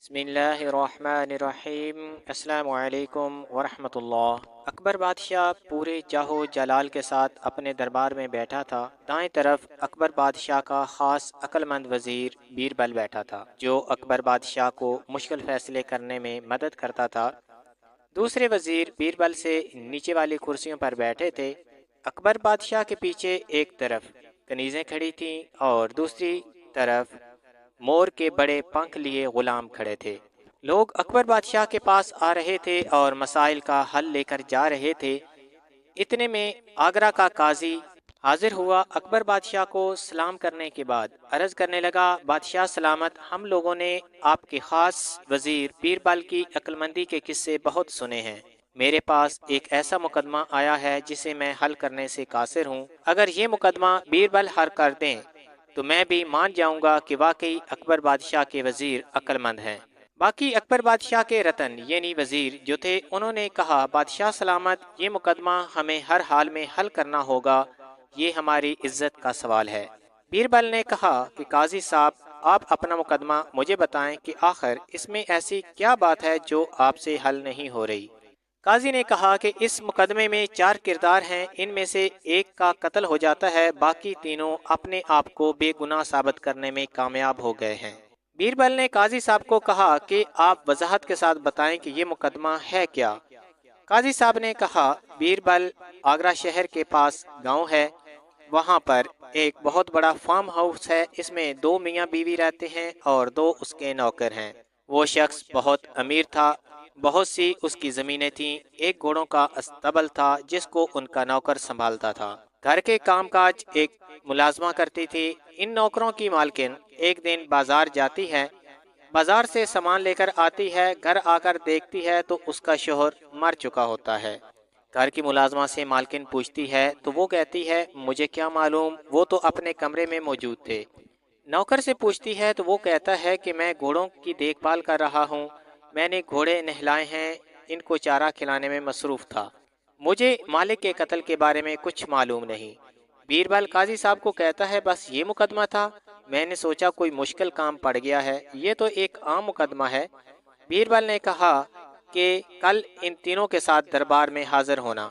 बिस्मिल्लाहिर्रहमानिर्रहीम। अस्सलामु अलैकुम वरहमतुल्लाह। अकबर बादशाह पूरे जाहो जलाल के साथ अपने दरबार में बैठा था। दाएं तरफ अकबर बादशाह का खास अक्लमंद वजीर बीरबल बैठा था, जो अकबर बादशाह को मुश्किल फैसले करने में मदद करता था। दूसरे वजीर बीरबल से नीचे वाली कुर्सियों पर बैठे थे। अकबर बादशाह के पीछे एक तरफ कनीज़ें खड़ी थीं और दूसरी तरफ मोर के बड़े पंख लिए गुलाम खड़े थे। लोग अकबर बादशाह के पास आ रहे थे और मसाइल का हल लेकर जा रहे थे। इतने में आगरा का काजी हाजिर हुआ। अकबर बादशाह को सलाम करने के बाद अर्ज करने लगा, बादशाह सलामत, हम लोगों ने आपके खास वजीर बीरबल की अक्लमंदी के किस्से बहुत सुने हैं। मेरे पास एक ऐसा मुकदमा आया है जिसे मैं हल करने से कासिर हूँ। अगर ये मुकदमा बीरबल हल कर दें तो मैं भी मान जाऊंगा कि वाकई अकबर बादशाह के वजीर अक्लमंद हैं। बाकी अकबर बादशाह के रतन यानी वजीर जो थे, उन्होंने कहा, बादशाह सलामत, ये मुकदमा हमें हर हाल में हल करना होगा, ये हमारी इज्जत का सवाल है। बीरबल ने कहा कि काजी साहब, आप अपना मुकदमा मुझे बताएं कि आखिर इसमें ऐसी क्या बात है जो आपसे हल नहीं हो रही। काजी ने कहा कि इस मुकदमे में 4 किरदार हैं, इनमें से एक का कत्ल हो जाता है, बाकी तीनों अपने आप को बेगुनाह साबित करने में कामयाब हो गए हैं। बीरबल ने काजी साहब को कहा कि आप वजाहत के साथ बताएं कि ये मुकदमा है क्या। काजी साहब ने कहा, बीरबल, आगरा शहर के पास गांव है, वहां पर एक बहुत बड़ा फार्म हाउस है। इसमें 2 मियाँ बीवी रहते हैं और 2 उसके नौकर हैं। वो शख्स बहुत अमीर था, बहुत सी उसकी ज़मीनें थीं। एक घोड़ों का अस्तबल था जिसको उनका नौकर संभालता था। घर के कामकाज एक मुलाजमा करती थी। इन नौकरों की मालकिन एक दिन बाजार जाती है, बाजार से सामान लेकर आती है। घर आकर देखती है तो उसका शोहर मर चुका होता है। घर की मुलाजमा से मालकिन पूछती है तो वो कहती है, मुझे क्या मालूम, वो तो अपने कमरे में मौजूद थे। नौकर से पूछती है तो वो कहता है कि मैं घोड़ों की देखभाल कर रहा हूँ, मैंने घोड़े नहलाए हैं, इनको चारा खिलाने में मसरूफ़ था, मुझे मालिक के कत्ल के बारे में कुछ मालूम नहीं। बीरबल काजी साहब को कहता है, बस ये मुकदमा था, मैंने सोचा कोई मुश्किल काम पड़ गया है, ये तो एक आम मुकदमा है। बीरबल ने कहा कि कल इन तीनों के साथ दरबार में हाजिर होना,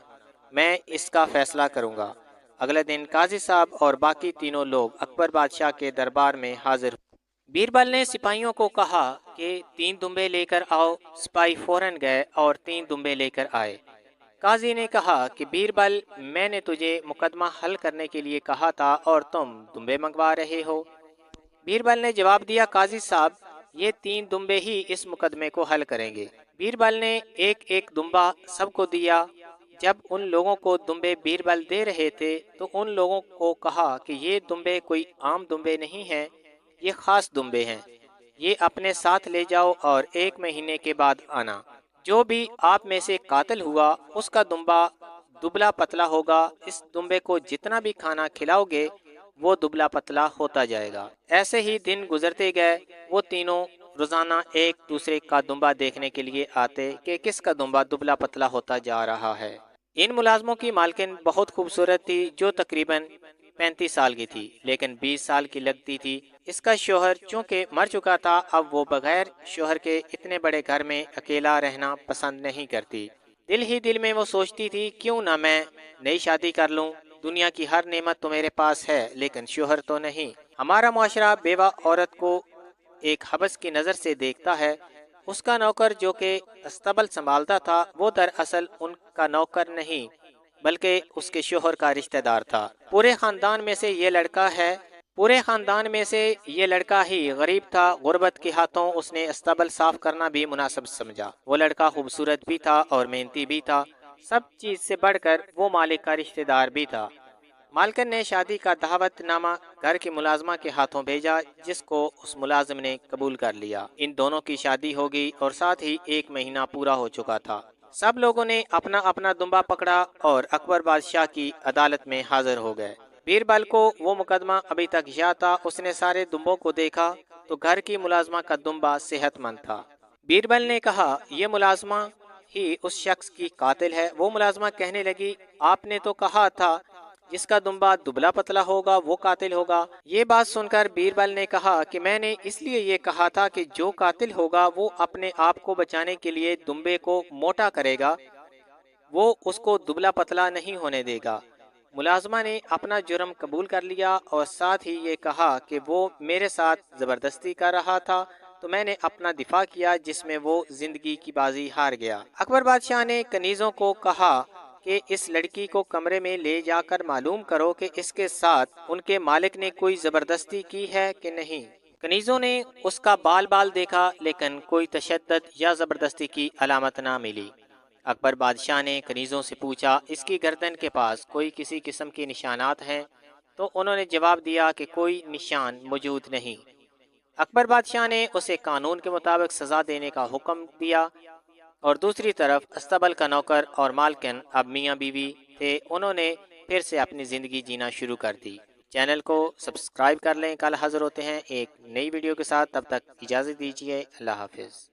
मैं इसका फैसला करूंगा। अगले दिन काजी साहब और बाकी तीनों लोग अकबर बादशाह के दरबार में हाजिर हुए। बीरबल ने सिपाहियों को कहा कि 3 दुम्बे लेकर आओ। सिपाही फौरन गए और 3 दुम्बे लेकर आए। काजी ने कहा कि बीरबल, मैंने तुझे मुकदमा हल करने के लिए कहा था और तुम दुम्बे मंगवा रहे हो। बीरबल ने जवाब दिया, काजी साहब, ये 3 दुम्बे ही इस मुकदमे को हल करेंगे। बीरबल ने एक एक दुम्बा सबको दिया। जब उन लोगों को दुम्बे बीरबल दे रहे थे तो उन लोगों को कहा कि ये दुम्बे कोई आम दुम्बे नहीं हैं, ये खास दुम्बे हैं, ये अपने साथ ले जाओ और 1 महीने के बाद आना। जो भी आप में से कातिल हुआ उसका दुम्बा दुबला पतला होगा। इस दुम्बे को जितना भी खाना खिलाओगे वो दुबला पतला होता जाएगा। ऐसे ही दिन गुजरते गए। वो तीनों रोजाना एक दूसरे का दुम्बा देखने के लिए आते कि किसका दुम्बा दुबला पतला होता जा रहा है। इन मुलाजमों की मालकिन बहुत खूबसूरत थी, जो तकरीबन 35 साल की थी, लेकिन 20 साल की लगती थी। इसका शोहर चूंकि मर चुका था, अब वो बगैर शोहर के इतने बड़े घर में अकेला रहना पसंद नहीं करती। दिल ही दिल में वो सोचती थी, क्यों ना मैं नई शादी कर लूं। दुनिया की हर नेमत तो मेरे पास है लेकिन शोहर तो नहीं। हमारा मुआशरा बेवा औरत को एक हबस की नज़र से देखता है। उसका नौकर जो कि अस्तबल संभालता था, वो दरअसल उनका नौकर नहीं बल्कि उसके शोहर का रिश्तेदार था। पूरे खानदान में से ये लड़का ही गरीब था। गुर्बत के हाथों उसने अस्तबल साफ करना भी मुनासिब समझा। वो लड़का खूबसूरत भी था और मेहनती भी था। सब चीज से बढ़कर वो मालिक का रिश्तेदार भी था। मालकिन ने शादी का दावतनामा घर की मुलाजमा के हाथों भेजा, जिसको उस मुलाजिम ने कबूल कर लिया। इन दोनों की शादी हो गई और साथ ही 1 महीना पूरा हो चुका था। सब लोगों ने अपना अपना दुम्बा पकड़ा और अकबर बादशाह की अदालत में हाजिर हो गए। बीरबल को वो मुकदमा अभी तक याद था। उसने सारे दुम्बों को देखा तो घर की मुलाजमा का दुम्बा सेहतमंद था। बीरबल ने कहा, ये मुलाजमा ही उस शख्स की कातिल है। वो मुलाजमा कहने लगी, आपने तो कहा था جس کا دمبا دبلا پتلا ہوگا وہ قاتل ہوگا۔ یہ بات سن کر بیربل نے کہا کہ میں نے اس لیے یہ کہا تھا کہ جو قاتل ہوگا وہ اپنے آپ کو بچانے کے لیے دمبے کو موٹا کرے گا، وہ اس کو دبلا پتلا نہیں ہونے دے گا۔ ملازمہ نے اپنا جرم قبول کر لیا اور ساتھ ہی یہ کہا کہ وہ میرے ساتھ زبردستی کر رہا تھا تو میں نے اپنا دفاع کیا جس میں وہ زندگی کی بازی ہار گیا۔ اکبر بادشاہ نے کنیزوں کو کہا کہ اس لڑکی کو کمرے میں لے جا کر معلوم کرو کہ اس کے ساتھ ان کے مالک نے کوئی زبردستی کی ہے کہ نہیں۔ کنیزوں نے اس کا بال بال دیکھا لیکن کوئی تشدد یا زبردستی کی علامت نہ ملی۔ اکبر بادشاہ نے کنیزوں سے پوچھا اس کی گردن کے پاس کوئی کسی قسم کے نشانات ہیں؟ تو انہوں نے جواب دیا کہ کوئی نشان موجود نہیں۔ اکبر بادشاہ نے اسے قانون کے مطابق سزا دینے کا حکم دیا، اور دوسری طرف استبل کا نوکر اور مالکن اب میاں بیوی تھے، انہوں نے پھر سے اپنی زندگی جینا شروع کر دی۔ چینل کو سبسکرائب کر لیں، کل حاضر ہوتے ہیں ایک نئی ویڈیو کے ساتھ، تب تک اجازت دیجیے، اللہ حافظ۔